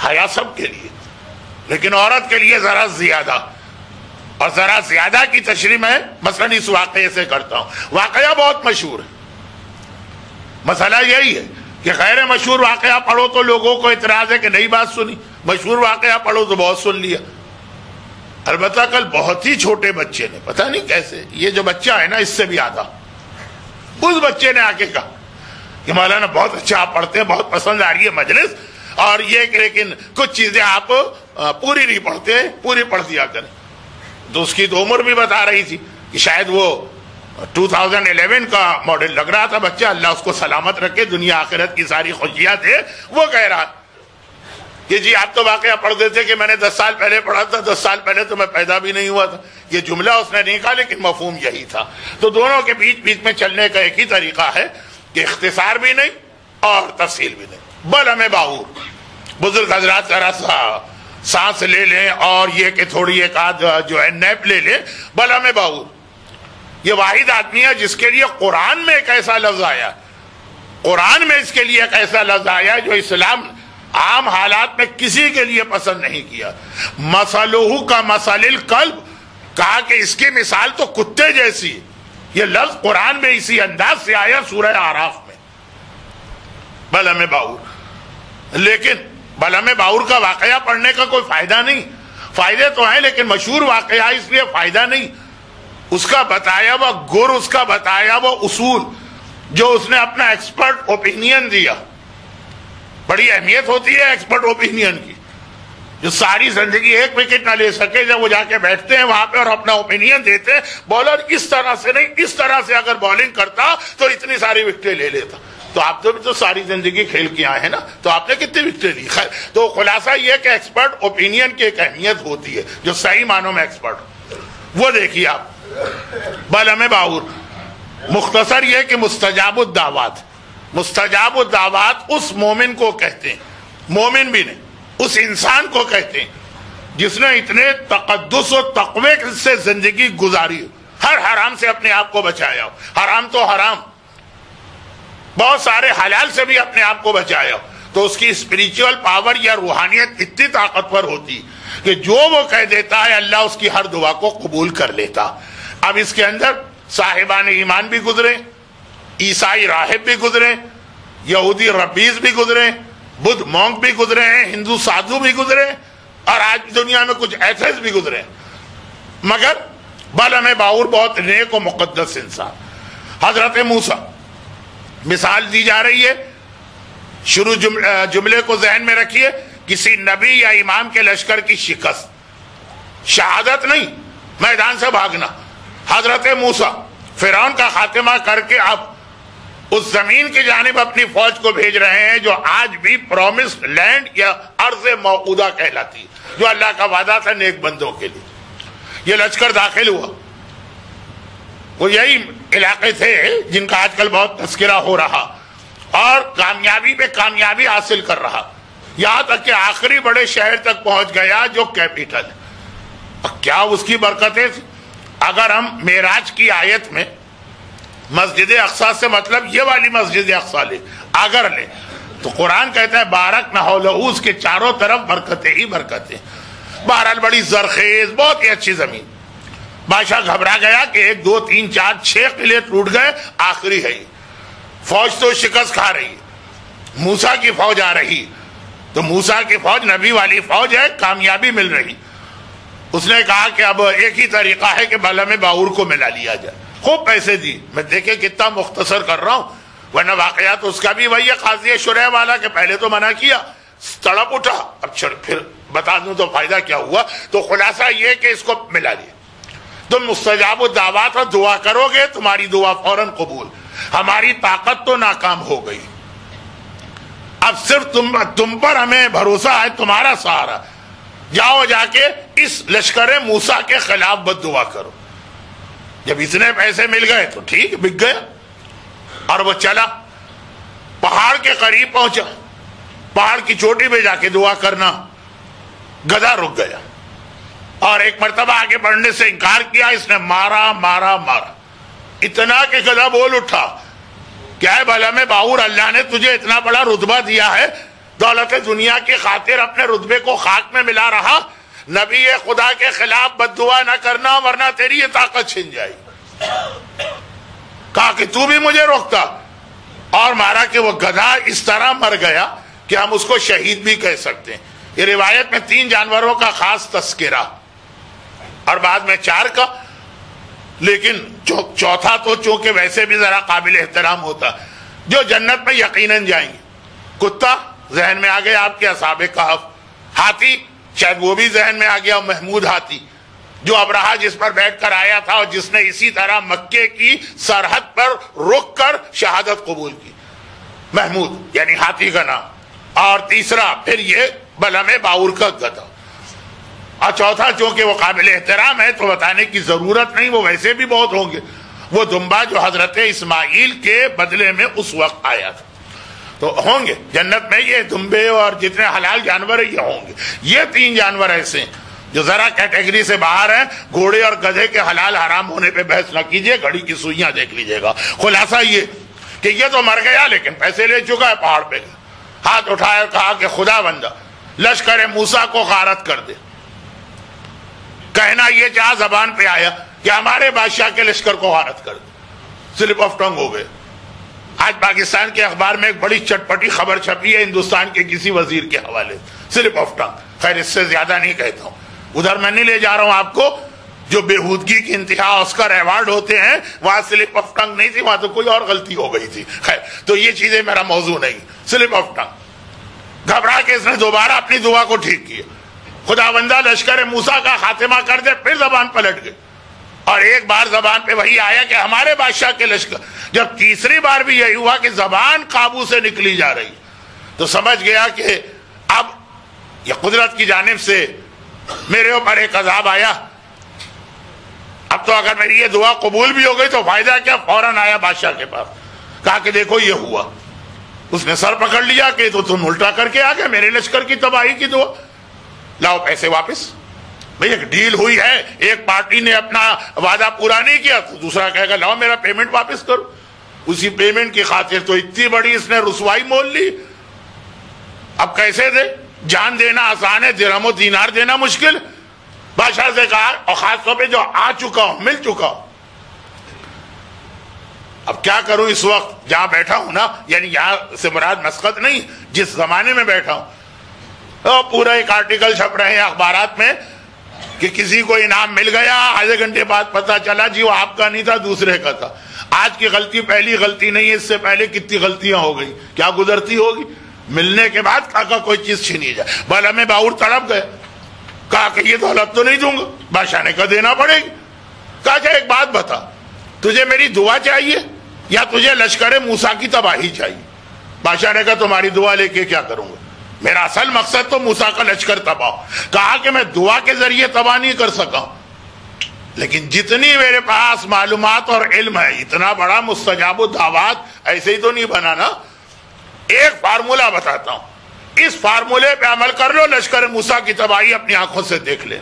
حیا سب کے لیے، لیکن عورت کے لیے ذرا زیادہ، اور ذرا زیادہ کی تشریح میں مثلا اس واقعے سے کرتا ہوں. واقعہ بہت مشہور ہے. مسئلہ یہی ہے کہ غیر مشہور واقعہ پڑھو تو لوگوں کو اعتراض ہے کہ نئی بات سنی، مشہور واقعہ پڑھو تو بہت سن لیا. البتہ کل بہت ہی چھوٹے بچے نے، پتہ نہیں کیسے، یہ جو بچہ ہے نا اس سے بھی آدھا، اس بچے نے آ کے کہا کہ مولانا بہت اچھا آپ پڑھتے ہیں، بہت پسند آ رہی ہے مجلس، اور یہ کہ لیکن کچھ چیزیں آپ پوری نہیں پڑھتے، پوری پڑھ دیا کریں. تو اس کی تو عمر بھی بتا رہی تھی کہ شاید وہ 2011 کا ماڈل لگ رہا تھا بچہ، اللہ اس کو سلامت رکھے، دنیا آخرت کی ساری خوشیاں دے. وہ کہہ رہا کہ جی آپ تو واقعہ پڑھ دیتے کہ میں نے 10 سال پہلے پڑھا تھا، 10 سال پہلے تو میں پیدا بھی نہیں ہوا تھا. یہ جملہ اس نے نہیں کہا لیکن مفہوم یہی تھا. تو دونوں کے بیچ بیچ میں چلنے کا ایک ہی طریقہ ہے کہ اختصار بھی نہیں اور تفصیل بھی نہیں. بلم باور، بزرگ حضرات ذرا سا سانس لے لیں اور یہ کہ تھوڑی ایک آدھ جو ہے نیپ لے لیں. بلم باور یہ واحد آدمی ہے جس کے لیے قرآن میں ایک ایسا لفظ آیا، قرآن میں اس کے لیے ایک ایسا لفظ آیا جو اسلام عام حالات میں کسی کے لیے پسند نہیں کیا. مثلہ کا مثل الکلب، کہا کہ اس کی مثال تو کتے جیسی. یہ لفظ قرآن میں اسی انداز سے آیا سورہ اعراف میں، بلم باور. لیکن بلم باور کا واقعہ پڑھنے کا کوئی فائدہ نہیں. فائدے تو ہیں لیکن مشہور واقعہ اس لیے فائدہ نہیں. اس کا بتایا ہوا گر، اس کا بتایا ہوا اصول جو اس نے اپنا ایکسپرٹ اوپینین دیا. بڑی اہمیت ہوتی ہے ایکسپرٹ اوپینین کی. جو ساری زندگی ایک وکٹ نہ لے سکے، جب وہ جا کے بیٹھتے ہیں وہاں پہ اور اپنا اوپینین دیتے ہیں، بالر اس طرح سے نہیں، اس طرح سے اگر بالنگ کرتا تو اتنی ساری وکٹیں لے لیتا. تو آپ تو بھی تو ساری زندگی کھیل کے آئے ہیں نا، تو آپ نے کتنی وکٹیں لی؟ خیر، تو خلاصہ یہ کہ ایکسپرٹ اوپینین کی ایک اہمیت ہوتی ہے جو صحیح معنوں میں ایکسپرٹ ہو. وہ دیکھیے آپ بلم باور، مختصر یہ کہ مستجاب الدعوات، مستجاب الدعوات اس مومن کو کہتے ہیں، مومن بھی نہیں، اس انسان کو کہتے ہیں جس نے اتنے تقدس و تقوی سے زندگی گزاری، ہر حرام سے اپنے آپ کو بچایا ہو، حرام تو حرام، بہت سارے حلال سے بھی اپنے آپ کو بچایا ہو. تو اس کی اسپریچول پاور یا روحانیت اتنی طاقتور ہوتی کہ جو وہ کہہ دیتا ہے اللہ اس کی ہر دعا کو قبول کر لیتا. اب اس کے اندر صاحبان ایمان بھی گزرے، عیسائی راہب بھی گزرے، یہودی ربیز بھی گزرے، بدھ مونک بھی گزرے ہیں، ہندو سادھو بھی گزرے، اور آج دنیا میں کچھ ایتھیسٹ بھی گزرے ہیں. مگر بلم باور بہت نیک و مقدس انسان. حضرت موسیٰ مثال دی جا رہی ہے، شروع جملے کو ذہن میں رکھیے، کسی نبی یا امام کے لشکر کی شکست، شہادت نہیں، میدان سے بھاگنا. حضرت موسیٰ فرعون کا خاتمہ کر کے اب اس زمین کی جانب اپنی فوج کو بھیج رہے ہیں جو آج بھی پرومسڈ لینڈ یا ارض موعودہ کہلاتی ہے، جو اللہ کا وعدہ تھا نیک بندوں کے لیے. یہ لشکر داخل ہوا، وہ یہی علاقے تھے جن کا آج کل بہت تذکرہ ہو رہا، اور کامیابی پہ کامیابی حاصل کر رہا، یہاں تک کہ آخری بڑے شہر تک پہنچ گیا جو کیپیٹل ہے. کیا اس کی برکتیں تھیں؟ اگر ہم معراج کی آیت میں مسجد اقصیٰ سے مطلب یہ والی مسجد اقصیٰ لے، اگر لے تو قرآن کہتا ہے بارک نہ ہو، اس کے چاروں طرف برکتیں ہی برکتیں. بہرحال بڑی زرخیز، بہت ہی اچھی زمین. بادشاہ گھبرا گیا کہ 1 2 3 4 6 قلعے ٹوٹ گئے، آخری ہے. فوج تو شکست کھا رہی ہے، موسیٰ کی فوج آ رہی، تو موسیٰ کی فوج نبی والی فوج ہے، کامیابی مل رہی. اس نے کہا کہ اب ایک ہی طریقہ ہے کہ بلم باور کو ملا لیا جائے. خوب پیسے دی. میں دیکھیں کتنا مختصر کر رہا ہوں، ورنہ واقعات اس کا بھی وہی ہے قاضی شریح والا کہ پہلے تو منع کیا، تڑپ اٹھا، اب پھر بتا دوں تو فائدہ کیا ہوا. تو خلاصہ یہ کہ اس کو ملا لیا. تم مستجاب الدعوات اور دعا کرو گے، تمہاری دعا فوراً قبول. ہماری طاقت تو ناکام ہو گئی، اب صرف تم پر ہمیں بھروسہ ہے، تمہارا سہارا. جاؤ جا کے اس لشکر موسیٰ کے خلاف بد دعا کرو. جب اتنے پیسے مل گئے تو ٹھیک، بک گیا. اور وہ چلا، پہاڑ کے قریب پہنچا، پہاڑ کی چوٹی پہ جا کے دعا کرنا، گدھا رک گیا اور ایک مرتبہ آگے بڑھنے سے انکار کیا. اس نے مارا مارا مارا، اتنا کہ گدھا بول اٹھا، کیا ہے بلم باور، اللہ نے تجھے اتنا بڑا رتبہ دیا ہے دولت دنیا کی خاطر اپنے رتبے کو خاک میں ملا رہا، نبی خدا کے خلاف بد دعا نہ کرنا ورنہ تیری یہ طاقت چھن جائے گی۔ کہا کہ تو بھی مجھے روکتا، اور مارا کہ وہ گدھا اس طرح مر گیا کہ ہم اس کو شہید بھی کہہ سکتے ہیں۔ یہ روایت میں 3 جانوروں کا خاص تذکرہ اور بعد میں 4 کا، لیکن چوتھا تو چونکہ ویسے بھی ذرا قابل احترام ہوتا، جو جنت میں یقیناً جائیں گے۔ کتا ذہن میں آ گیا آپ کے اصحاب کہف، ہاتھی شاید وہ بھی ذہن میں آ گیا، محمود ہاتھی جو ابرہہ جس پر بیٹھ کر آیا تھا اور جس نے اسی طرح مکے کی سرحد پر رک کر شہادت قبول کی، محمود یعنی ہاتھی کا نام، اور تیسرا پھر یہ بلم باور کا گدھا، اور چوتھا چونکہ وہ قابل احترام ہے تو بتانے کی ضرورت نہیں، وہ ویسے بھی بہت ہوں گے، وہ دمبا جو حضرت اسماعیل کے بدلے میں اس وقت آیا تھا۔ تو ہوں گے جنت میں یہ دمبے اور جتنے حلال جانور ہیں یہ ہوں گے۔ یہ 3 جانور ایسے ہیں جو ذرا کیٹیگری سے باہر ہیں۔ گھوڑے اور گدھے کے حلال حرام ہونے پہ بحث نہ کیجئے، گھڑی کی سوئیاں دیکھ لیجئے گا۔ خلاصہ یہ کہ یہ تو مر گیا لیکن پیسے لے چکا ہے، پہاڑ پہ گیا، ہاتھ اٹھایا اور کہا کہ خدا بندہ لشکر موسیٰ کو غارت کر دے۔ کہنا یہ چاہ زبان پہ آیا کہ ہمارے بادشاہ کے لشکر کو غارت کر دے، سلپ آف ٹنگ ہو گئے۔ آج پاکستان کے اخبار میں ایک بڑی چٹپٹی خبر چھپی ہے ہندوستان کے کسی وزیر کے حوالے، سلپ آف ٹنگ، خیر اس سے زیادہ نہیں کہتا ہوں، ادھر میں نہیں لے جا رہا ہوں آپ کو۔ جو بےہودگی کی انتہا آسکر ایوارڈ ہوتے ہیں وہاں سلپ آف ٹنگ نہیں تھی، وہاں تو کوئی اور غلطی ہو گئی تھی، خیر تو یہ چیزیں میرا موضوع نہیں۔ سلپ آف ٹنگ، گھبرا کے اس نے دوبارہ اپنی دعا کو ٹھیک کیا، خدا بندہ لشکر موسیٰ کا خاتمہ کر دے، پھر زبان پلٹ گئی، اور ایک بار زبان پہ وہی آیا کہ ہمارے بادشاہ کے لشکر۔ جب تیسری بار بھی یہی ہوا کہ زبان قابو سے نکلی جا رہی تو سمجھ گیا کہ اب یہ قدرت کی جانب سے میرے اوپر ایک عذاب آیا، اب تو اگر میری یہ دعا قبول بھی ہو گئی تو فائدہ کیا۔ فوراً آیا بادشاہ کے پاس، کہا کہ دیکھو یہ ہوا۔ اس نے سر پکڑ لیا کہ تو تم الٹا کر کے آ گئے، میرے لشکر کی تباہی کی دعا، لاؤ پیسے واپس۔ بھئی ایک ڈیل ہوئی ہے، ایک پارٹی نے اپنا وعدہ پورا نہیں کیا تو دوسرا کہے گا لاؤ میرا پیمنٹ واپس کرو۔ اسی پیمنٹ کی خاطر تو اتنی بڑی اس نے رسوائی مول لی، اب کیسے دے؟ جان دینا آسان ہے، درہم و دینار دینا مشکل۔ بادشاہ سے کہا، اور خاص طور پہ جو آ چکا ہوں، مل چکا ہوں، اب کیا کروں اس وقت جہاں بیٹھا ہوں نا، یعنی یہاں سے مراد مسقط نہیں، جس زمانے میں بیٹھا ہوں، پورا ایک آرٹیکل چھپ رہے ہیں اخبارات میں کہ کسی کو انعام مل گیا، آدھے گھنٹے بعد پتا چلا جی وہ آپ کا نہیں تھا، دوسرے کا تھا۔ آج کی غلطی پہلی غلطی نہیں ہے، اس سے پہلے کتنی غلطیاں ہو گئی، کیا گزرتی ہوگی۔ ملنے کے بعد کہا کوئی چیز چھینی جائے، بل ہمیں باور تڑپ گئے، کہا کہ یہ دولت تو نہیں دوں گا، بادشاہ نے کہا دینا پڑے گی۔ کہا کہ ایک بات بتا، تجھے میری دعا چاہیے یا تجھے لشکر موسیٰ کی تباہی چاہیے؟ بادشاہ نے کہا تمہاری دعا لے کے کیا کروں گا، میرا اصل مقصد تو موسیٰ کا لشکر تباہ۔ کہا کہ میں دعا کے ذریعے تباہ نہیں کر سکا، لیکن جتنی میرے پاس معلومات اور علم ہے، اتنا بڑا مستجاب الدعوات ایسے ہی تو نہیں بنا نا۔ ایک فارمولہ بتاتا ہوں، اس فارمولے پہ عمل کر لو، لشکر موسیٰ کی تباہی اپنی آنکھوں سے دیکھ لیں،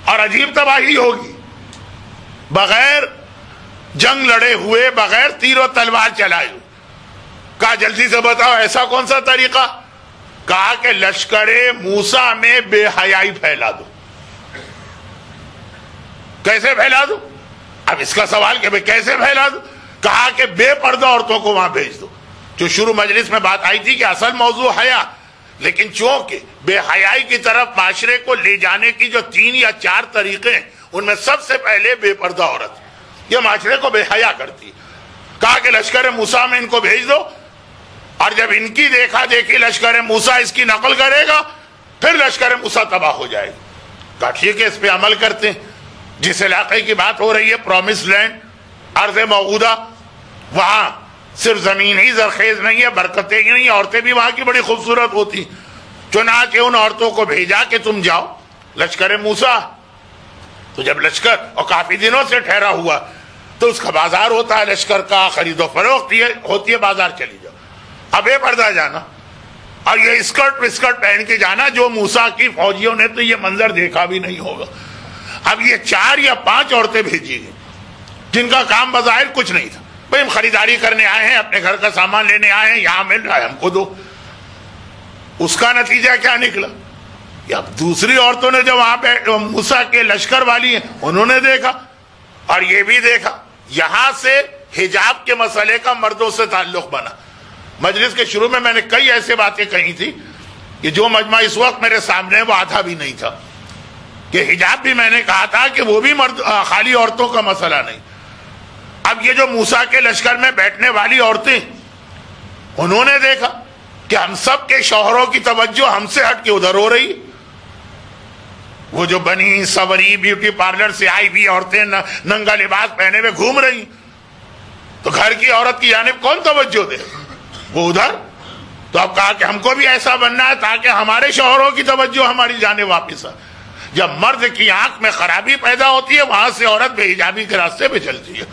اور عجیب تباہی ہوگی، بغیر جنگ لڑے ہوئے، بغیر تیر و تلوار چلائے ہوئے۔ کہا جلدی سے بتاؤ ایسا کون سا طریقہ؟ کہا کہ لشکر موسیٰ میں بے حیائی پھیلا دو۔ کیسے پھیلا دو؟ اب اس کا سوال کہ کیسے پھیلا دو؟ کہا کہ بے پردہ عورتوں کو وہاں بھیج دو۔ جو شروع مجلس میں بات آئی تھی کہ اصل موضوع حیا، لیکن چونکہ بے حیائی کی طرف معاشرے کو لے جانے کی جو 3 یا 4 طریقے ہیں، ان میں سب سے پہلے بے پردہ عورت، یہ معاشرے کو بے حیا کرتی۔ کہا کہ لشکر موسیٰ میں ان کو بھیج دو، اور جب ان کی دیکھا دیکھی لشکر موسیٰ اس کی نقل کرے گا، پھر لشکر موسیٰ تباہ ہو جائے گا۔ کہا ٹھیک ہے، اس پہ عمل کرتے ہیں۔ جس علاقے کی بات ہو رہی ہے، پرومس لینڈ، ارض موعودہ، وہاں صرف زمین ہی زرخیز نہیں ہے، برکتیں ہی نہیں، عورتیں بھی وہاں کی بڑی خوبصورت ہوتی۔ چنانچہ ان عورتوں کو بھیجا کہ تم جاؤ لشکر موسیٰ۔ تو جب لشکر اور کافی دنوں سے ٹھہرا ہوا تو اس کا بازار ہوتا ہے، لشکر کا خرید و فروخت ہوتی ہے، بازار چلی جاؤ۔ اب بے پردہ جانا، اور یہ اسکرٹ وسکرٹ پہن کے جانا، جو موسیٰ کی فوجیوں نے تو یہ منظر دیکھا بھی نہیں ہوگا۔ اب یہ 4 یا 5 عورتیں بھیجی گئی جن کا کام بظاہر کچھ نہیں تھا، بھئی ہم خریداری کرنے آئے ہیں، اپنے گھر کا سامان لینے آئے ہیں، یہاں مل رہا ہے ہم کو دو۔ اس کا نتیجہ کیا نکلا؟ اب دوسری عورتوں نے جو وہاں پہ موسیٰ کے لشکر والی ہیں انہوں نے دیکھا اور یہ بھی دیکھا. یہاں سے حجاب کے مسئلے کا مردوں سے تعلق بنا. مجلس کے شروع میں میں نے کئی ایسے باتیں کہی تھی کہ جو مجمع اس وقت میرے سامنے وہ آدھا بھی نہیں تھا. کہ حجاب بھی میں نے کہا تھا کہ وہ بھی خالی عورتوں کا مسئلہ نہیں. اب یہ جو موسیٰ کے لشکر میں بیٹھنے والی عورتیں انہوں نے دیکھا کہ ہم سب کے شوہروں کی توجہ ہم سے ہٹ کے ادھر ہو رہی. وہ جو بنی سوری بیوٹی پارلر سے آئی بھی عورتیں ننگا لباس پہنے ہوئے گھوم رہی, تو گھر کی عورت کی جانب کون توجہ دے؟ وہ ادھر. تو اب کہا کہ ہم کو بھی ایسا بننا ہے تاکہ ہمارے شوہروں کی توجہ ہماری جانب واپس آئے. جب مرد کی آنکھ میں خرابی پیدا ہوتی ہے وہاں سے عورت بے حجابی کے راستے پہ چلتی ہے.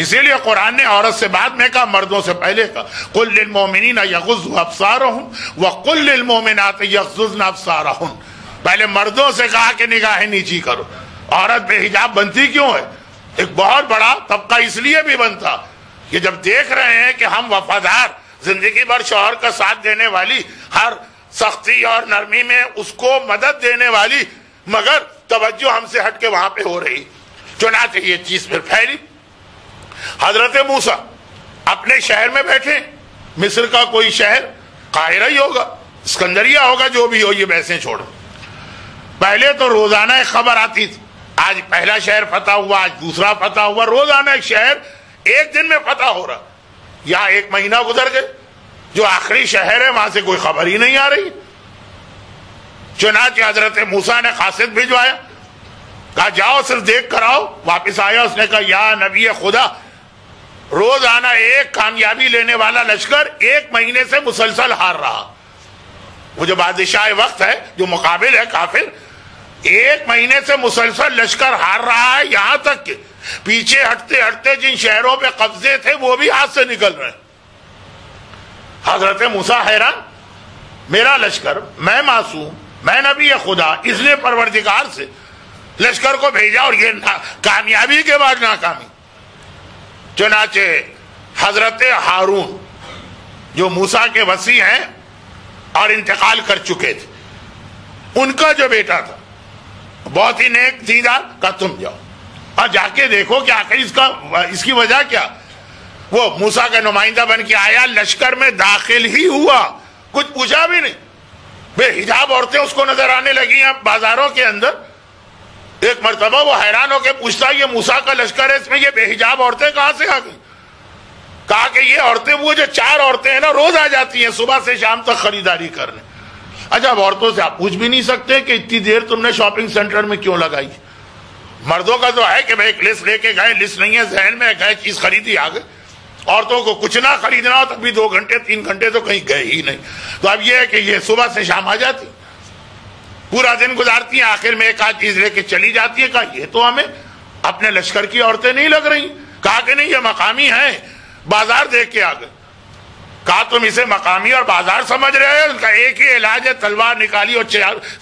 اسی لیے قرآن نے عورت سے بعد میں کہا, مردوں سے پہلے کہا قل للمؤمنین یغضوا ابصارهم وقل للمؤمنات یغضضن ابصارهن. پہلے مردوں سے کہا کہ نگاہیں نیچی کرو. عورت بے حجاب بنتی کیوں ہے؟ ایک بہت بڑا طبقہ اس لیے بھی بنتا کہ جب دیکھ رہے ہیں کہ ہم وفادار, زندگی بھر شوہر کا ساتھ دینے والی, ہر سختی اور نرمی میں اس کو مدد دینے والی, مگر توجہ ہم سے ہٹ کے وہاں پہ ہو رہی. چنانچہ یہ چیز پھر پھیلی. حضرت موسیٰ اپنے شہر میں بیٹھے, مصر کا کوئی شہر, قاہرہ ہی ہوگا, اسکندریہ ہوگا, جو بھی ہو, یہ بحثیں چھوڑو. پہلے تو روزانہ ایک خبر آتی تھی, آج پہلا شہر فتح ہوا, آج دوسرا فتح ہوا, روزانہ ایک شہر ایک دن میں فتح ہو رہا. یہاں ایک مہینہ گزر گئے, جو آخری شہر ہے وہاں سے کوئی خبر ہی نہیں آ رہی. چنانچہ حضرت موسیٰ نے قاصد بھجوایا, کہا جاؤ صرف دیکھ کر آؤ. واپس آیا, اس نے کہا یا نبی خدا, روزانہ ایک کامیابی لینے والا لشکر ایک مہینے سے مسلسل ہار رہا. وہ جو بادشاہ وقت ہے, جو مقابل ہے کافر, ایک مہینے سے مسلسل لشکر ہار رہا ہے, یہاں تک کہ پیچھے ہٹتے ہٹتے جن شہروں پہ قبضے تھے وہ بھی ہاتھ سے نکل رہے. حضرت موسیٰ حیران, میرا لشکر, میں معصوم, میں نبی خدا, اس نے پروردگار سے لشکر کو بھیجا اور یہ کامیابی کے بعد ناکامی. چنانچہ حضرت ہارون جو موسیٰ کے وصی ہیں اور انتقال کر چکے تھے, ان کا جو بیٹا تھا بہت ہی نیک دیندار, کہا تم جاؤ اور جا کے دیکھو کہ آخر اس کی وجہ کیا. وہ موسیٰ کا نمائندہ بن کے آیا, لشکر میں داخل ہی ہوا, کچھ پوچھا بھی نہیں. بے حجاب عورتیں اس کو نظر آنے لگی ہیں بازاروں کے اندر. ایک مرتبہ وہ حیران ہو کے پوچھتا, یہ موسیٰ کا لشکر ہے, اس میں یہ بے حجاب عورتیں کہاں سے آ گئی؟ کہا کہ یہ عورتیں, وہ جو 4 عورتیں ہیں نا, روز آ جاتی ہیں صبح سے شام تک خریداری کرنے. اچھا, اب عورتوں سے آپ پوچھ بھی نہیں سکتے کہ اتنی دیر تم نے شاپنگ سینٹر میں کیوں لگائی. مردوں کا تو ہے کہ بھائی ایک لسٹ لے کے گئے, لسٹ نہیں ہے ذہن میں, گئے چیز خریدی آ گئے. عورتوں کو کچھ نہ خریدنا ہو تب بھی 2 گھنٹے 3 گھنٹے تو کہیں گئے ہی نہیں. تو اب یہ ہے کہ یہ صبح سے شام آ جاتی, پورا دن گزارتی ہیں, آخر میں ایک آدھ چیز لے کے چلی جاتی ہے. کہا یہ تو ہمیں اپنے لشکر کی عورتیں نہیں لگ رہی. کہا کہ نہیں, یہ مقامی ہیں, بازار دیکھ کے آ گئے. کہا تم اسے مقامی اور بازار سمجھ رہے ہو؟ ان کا ایک ہی علاج ہے, تلوار نکالی اور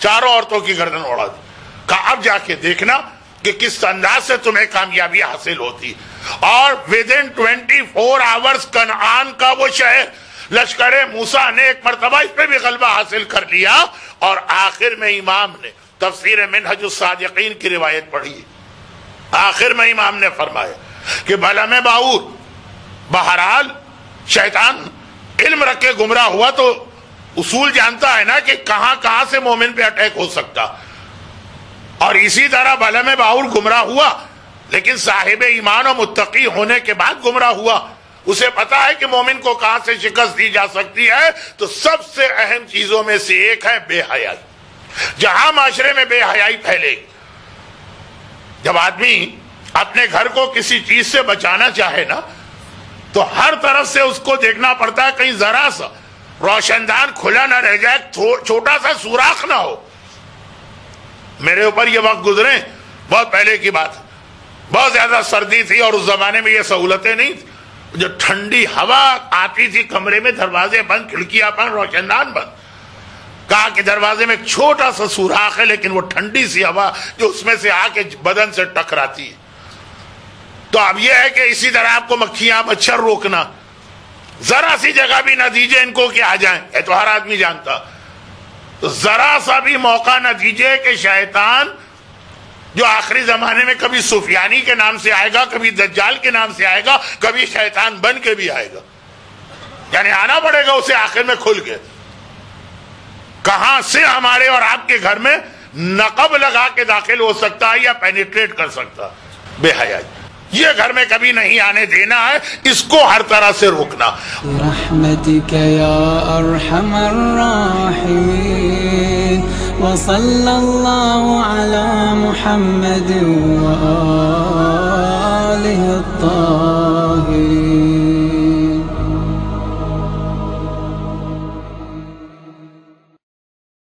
4 عورتوں کی گردن اڑا دی. کہا اب جا کے دیکھنا کہ کس انداز سے تمہیں کامیابی حاصل ہوتی. اور within 24 hours کنعان کا وہ شہر لشکر موسیٰ نے ایک مرتبہ اس پہ بھی غلبہ حاصل کر لیا. اور آخر میں امام نے تفسیر منہج الصادقین کی روایت پڑھی, آخر میں امام نے فرمایا کہ بلم باور, بہرحال شیطان علم رکھ کے گمراہ ہوا تو اصول جانتا ہے نا کہ کہاں کہاں سے مومن پہ اٹیک ہو سکتا. اور اسی طرح بلم باور گمراہ ہوا, لیکن صاحب ایمان و متقی ہونے کے بعد گمراہ ہوا. اسے پتا ہے کہ مومن کو کہاں سے شکست دی جا سکتی ہے. تو سب سے اہم چیزوں میں سے ایک ہے بے حیائی. جہاں معاشرے میں بے حیائی پھیلے گی, جب آدمی اپنے گھر کو کسی چیز سے بچانا چاہے نا, تو ہر طرف سے اس کو دیکھنا پڑتا ہے کہیں ذرا سا روشن دان کھلا نہ رہ جائے, چھوٹا سا سوراخ نہ ہو. میرے اوپر یہ وقت گزرے, بہت پہلے کی بات, بہت زیادہ سردی تھی اور اس زمانے میں یہ سہولتیں نہیں تھی. جو ٹھنڈی ہوا آتی تھی کمرے میں, دروازے بند, کھڑکیاں بند, روشن دان بند. کہا کہ دروازے میں ایک چھوٹا سا سوراخ ہے, لیکن وہ ٹھنڈی سی ہوا جو اس میں سے آ کے بدن سے ٹکراتی ہے. تو اب یہ ہے کہ اسی طرح آپ کو مکھیاں مچھر روکنا, ذرا سی جگہ بھی نہ دیجئے ان کو کہ آ جائیں, یہ تو ہر آدمی جانتا. ذرا سا بھی موقع نہ دیجئے کہ شیطان جو آخری زمانے میں کبھی سفیانی کے نام سے آئے گا، کبھی دجال کے نام سے آئے گا، کبھی شیطان بن کے بھی آئے گا، یعنی آنا پڑے گا اسے آخر میں کھل کے، کہاں سے ہمارے اور آپ کے گھر میں نقب لگا کے داخل ہو سکتا ہے یا پینیٹریٹ کر سکتا، بے حیائی، یہ گھر میں کبھی نہیں آنے دینا ہے، اس کو ہر طرح سے روکنا۔ برحمتک یا ارحم الراحمین وصلی اللہ علی محمد وآلہ الطاہرین۔